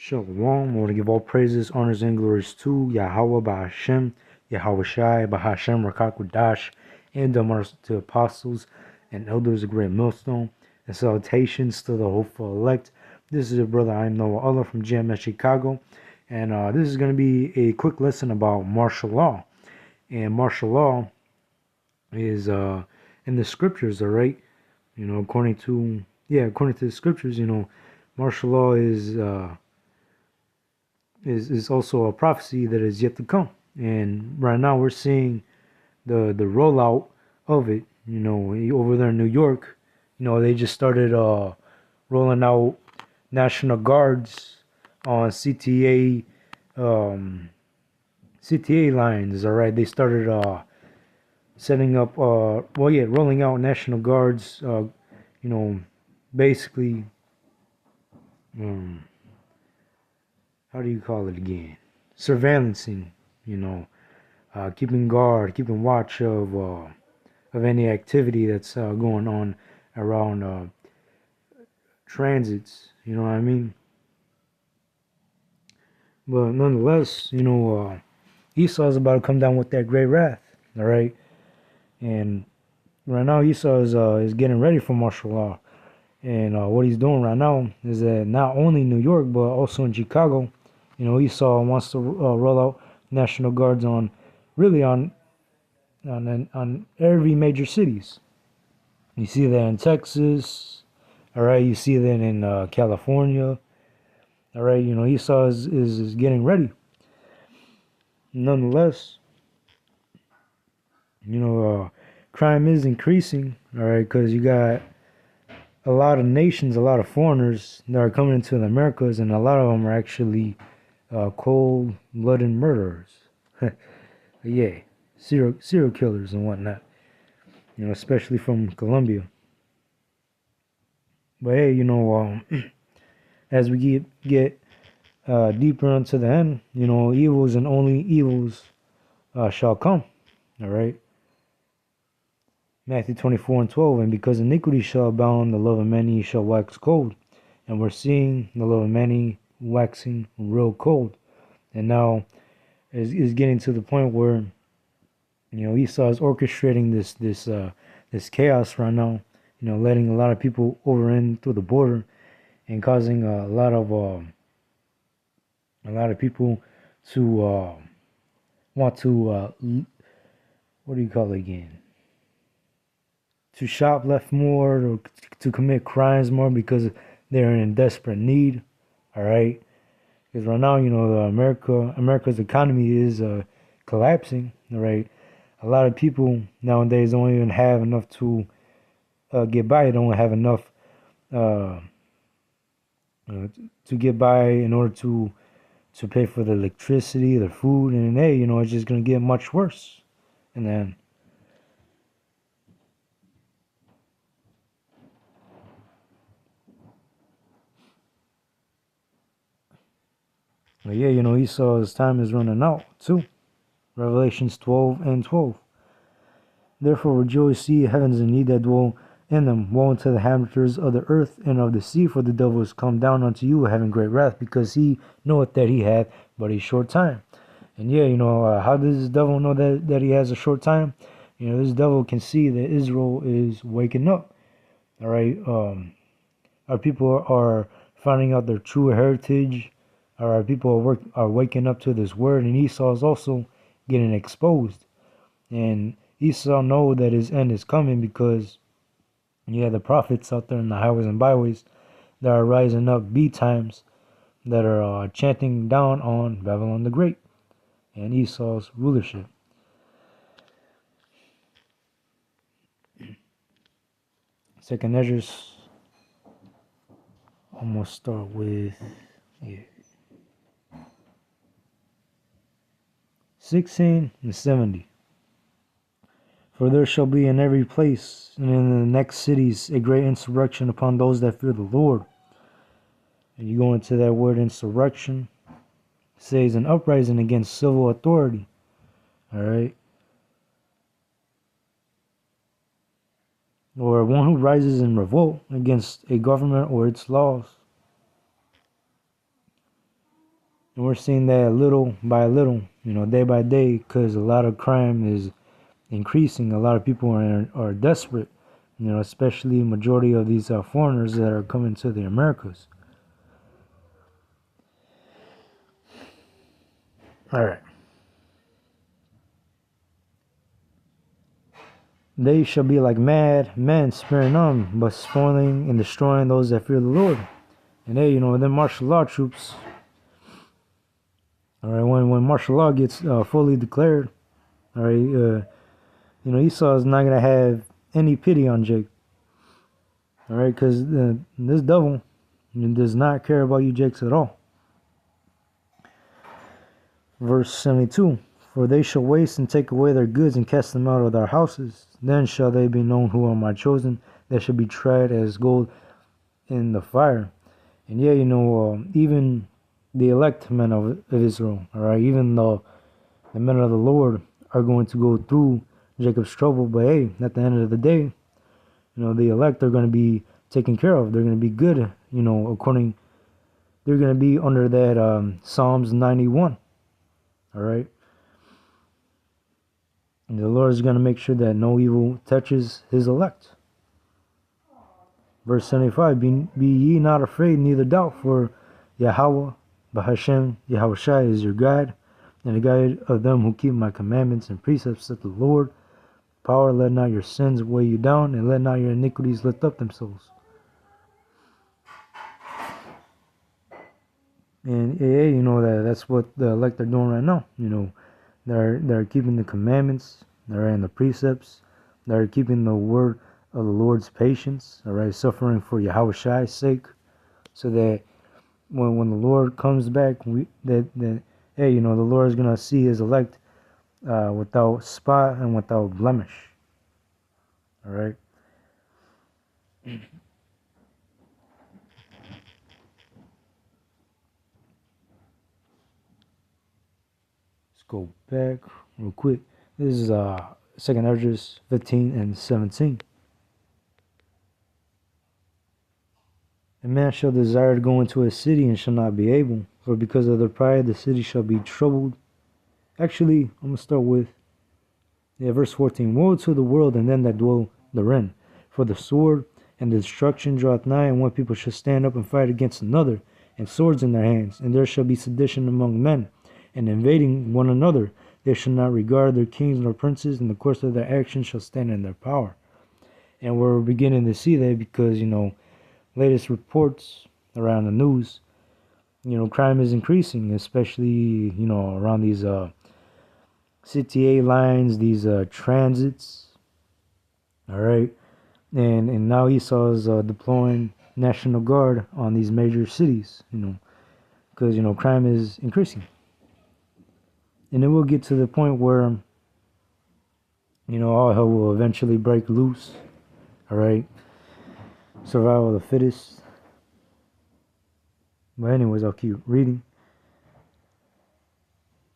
Shalom. I want to give all praises, honors, and glories to Yahweh Bahashem, Yahweh Shai, Bahashem, Rakakwadash, and the apostles and elders of Great Millstone, and salutations to the hopeful elect. This is your brother, I'm Noah Allah from GMS Chicago, and this is going to be a quick lesson about martial law. And martial law is in the scriptures, all right? According to the scriptures, martial law is also a prophecy that is yet to come. And right now we're seeing the rollout of it. Over there in New York, they just started rolling out National Guards on CTA lines. All right, they started setting up rolling out National Guards. Basically, how do you call it again? Surveillancing, keeping guard, keeping watch of any activity that's going on around transits. You know what I mean? But nonetheless, Esau is about to come down with that great wrath. All right, and right now Esau is getting ready for martial law, and what he's doing right now is that not only New York but also in Chicago. Esau wants to roll out National Guards on every major cities. You see that in Texas, all right. You see that in California, all right. Esau is getting ready. Nonetheless, crime is increasing, all right, because you got a lot of nations, a lot of foreigners that are coming into the Americas, and a lot of them are actually cold-blooded murderers. Yeah, serial killers and whatnot. Especially from Colombia. But hey, as we get deeper into the end, evils and only evils shall come. All right. Matthew 24:12, and because iniquity shall abound, the love of many shall wax cold. And we're seeing the love of many waxing real cold. And now is getting to the point where Esau is orchestrating this chaos right now. Letting a lot of people over in through the border and causing a lot of people to want to what do you call it again? To shoplift more, or to commit crimes more because they're in desperate need. All right, because right now, America's economy is collapsing. All right, a lot of people nowadays don't even have enough to get by. They don't have enough to get by in order to pay for the electricity, the food, and hey, it's just gonna get much worse. And then, yeah, Esau's time is running out too. Revelations 12:12. Therefore rejoice ye heavens and ye that dwell in them. Woe unto the inhabitants of the earth and of the sea, for the devil is come down unto you having great wrath, because he knoweth that he hath but a short time. And yeah, how does this devil know that he has a short time? This devil can see that Israel is waking up. All right, our people are finding out their true heritage. Our people are waking up to this word, and Esau is also getting exposed. And Esau know that his end is coming because the prophets out there in the highways and byways that are rising up B times that are chanting down on Babylon the Great and Esau's rulership. Second Ezra's, I'm gonna start with 16 and 70. For there shall be in every place and in the next cities a great insurrection upon those that fear the Lord. And you go into that word insurrection, it says an uprising against civil authority. All right. Or one who rises in revolt against a government or its laws. And we're seeing that little by little, day by day, because a lot of crime is increasing. A lot of people are desperate, especially majority of these foreigners that are coming to the Americas. All right. They shall be like mad men, sparing none, but spoiling and destroying those that fear the Lord. And hey, them martial law troops. All right, when martial law gets fully declared, all right, Esau is not gonna have any pity on Jacob. All right, because this devil does not care about you, Jakes, at all. Verse 72. For they shall waste and take away their goods and cast them out of their houses. Then shall they be known who are my chosen. They shall be tried as gold in the fire. And yeah, even the elect men of Israel, all right, even the men of the Lord are going to go through Jacob's trouble. But hey, at the end of the day, the elect are going to be taken care of. They're going to be good, they're going to be under that Psalms 91. All right. And the Lord is going to make sure that no evil touches his elect. Verse 75, be ye not afraid, neither doubt, for Yahweh, Bahashem, Yahushai is your guide, and the guide of them who keep my commandments and precepts, saith the Lord. Power, let not your sins weigh you down, and let not your iniquities lift up themselves. And yeah, that's what the elect are doing right now. They're keeping the commandments, they're in the precepts, they're keeping the word of the Lord's patience, all right, suffering for Yahushai's sake, so that when the Lord comes back, the Lord is gonna see his elect without spot and without blemish. All right. Go back real quick. This is 2nd Esdras 15 and 17. A man shall desire to go into a city and shall not be able, for because of their pride the city shall be troubled. Actually, I'm going to start with verse 14. Woe to the world and them that dwell therein, for the sword and the destruction draweth nigh, and one people shall stand up and fight against another, and swords in their hands, and there shall be sedition among men, and invading one another. They shall not regard their kings nor princes, and the course of their actions shall stand in their power. And we're beginning to see that because, latest reports around the news, crime is increasing, especially, around these CTA lines, these transits. All right. And now Esau is deploying National Guard on these major cities, because, crime is increasing. And it will get to the point where, all hell will eventually break loose. All right. Survival of the fittest. But anyways, I'll keep reading.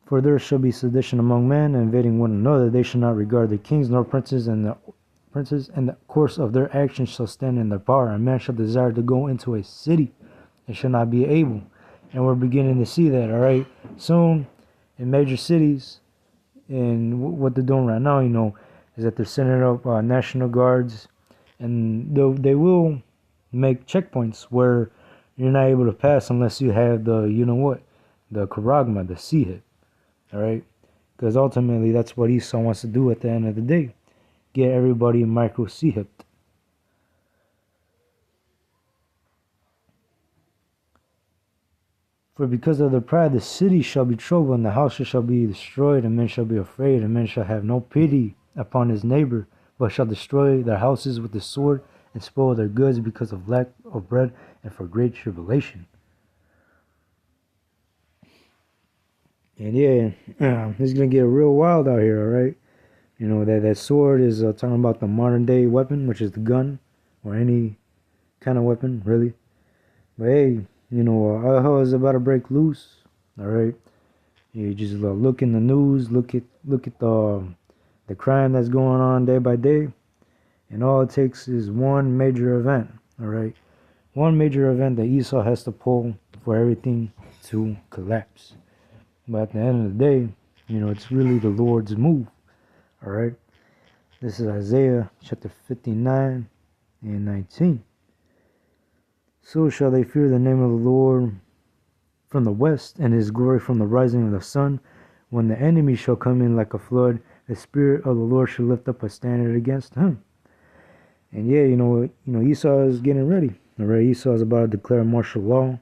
For there shall be sedition among men, invading one another. They shall not regard the kings nor princes, and the course of their actions shall stand in their power. A man shall desire to go into a city and shall not be able. And we're beginning to see that, all right? Soon, in major cities, and what they're doing right now, is that they're sending up National Guards, and they will make checkpoints where you're not able to pass unless you have the, the charagma, the C-hip, all right? Because ultimately, that's what Esau wants to do at the end of the day. Get everybody micro C-hipped. For because of their pride, the city shall be troubled, and the houses shall be destroyed, and men shall be afraid, and men shall have no pity upon his neighbor, but shall destroy their houses with the sword, and spoil their goods because of lack of bread, and for great tribulation. And yeah, it's going to get real wild out here, all right? That sword is talking about the modern day weapon, which is the gun, or any kind of weapon, really. But hey, all hell is about to break loose. All right, you just look in the news, look at the crime that's going on day by day, and all it takes is one major event. All right, one major event that Esau has to pull for everything to collapse. But at the end of the day, it's really the Lord's move. All right. This is Isaiah chapter 59 and 19. So shall they fear the name of the Lord from the west, and his glory from the rising of the sun. When the enemy shall come in like a flood, the Spirit of the Lord shall lift up a standard against him. And yeah, Esau is getting ready. All right, Esau is about to declare martial law.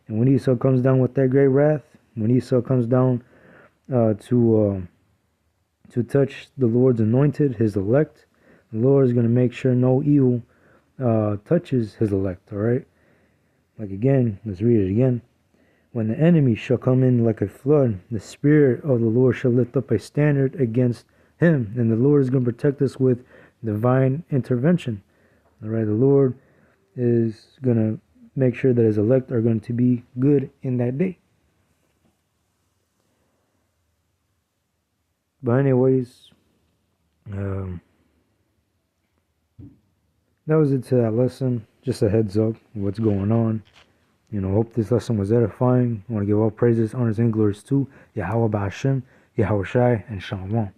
And when Esau comes down with that great wrath, when Esau comes down to touch the Lord's anointed, his elect, the Lord is going to make sure no evil touches his elect. All right. Like again, let's read it again. When the enemy shall come in like a flood, the Spirit of the Lord shall lift up a standard against him. And the Lord is going to protect us with divine intervention. All right, the Lord is going to make sure that his elect are going to be good in that day. But anyways, that was it to that lesson. Just a heads up what's going on. Hope this lesson was edifying. I want to give all praises, honors, and glories to Yahweh Ba'ashem, Yahweh Shai, and Shalom.